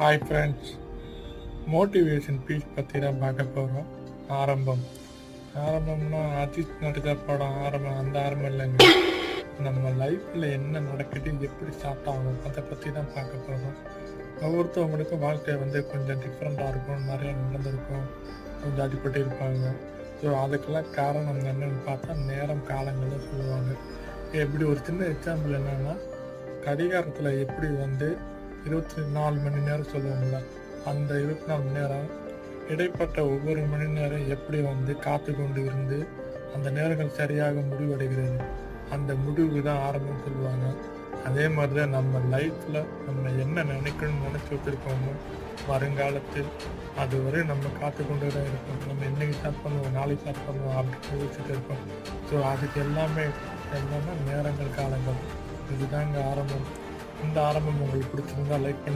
Hi friends, motivation piece பற்றி தான் பார்க்க போகிறோம். ஆரம்பம்னா அஜித் நடித்த படம் ஆரம்பம், அந்த ஆரம்பம் இல்லைங்க. நம்ம லைஃப்பில் என்ன நடக்குது, எப்படி ஸ்டார்ட் ஆகும், அதை பற்றி தான் பார்க்க போகிறோம். ஒவ்வொருத்தவங்களுக்கும் வாழ்க்கை கொஞ்சம் டிஃப்ரெண்ட்டாக இருக்கும், நிறையா நடந்திருக்கும், கொஞ்சம் அடிப்பட்டு இருப்பாங்க. ஸோ அதுக்கெல்லாம் காரணம் என்னன்னு பார்த்தா நேரம் காலங்கள்னு சொல்லுவாங்க. எப்படி ஒரு சின்ன எக்ஸாம்பிள் என்னென்னா, கடிகாரத்தில் எப்படி 24 மணி நேரம் சொல்லுவாங்களா, அந்த 24 மணி நேரம் இடைப்பட்ட ஒவ்வொரு மணி நேரம் எப்படி காத்து கொண்டு இருந்து அந்த நேரங்கள் சரியாக முடிவடைகிறது. அந்த முடிவு தான் ஆரம்பம் சொல்லுவாங்க. அதே மாதிரி தான் நம்ம லைஃப்பில் நம்ம என்ன நினைக்கணும்னு நினச்சி வச்சுருக்கோமோ வருங்காலத்தில் அதுவரை நம்ம காத்து கொண்டு தான் இருக்கோம். நம்ம என்னைக்கு ஸ்டார்ட் பண்ணுவோம், நாளைக்கு ஸ்டார்ட் பண்ணுவோம் அப்படின்னு யோசிச்சுட்டு இருக்கோம். ஸோ அதுக்கு எல்லாமே என்னன்னா நேரங்கள் காலங்கள், இதுதாங்க ஆரம்பம். இந்த ஆரம்பம் உங்களுக்கு பிடிச்சிருந்தா லைக் பண்ணி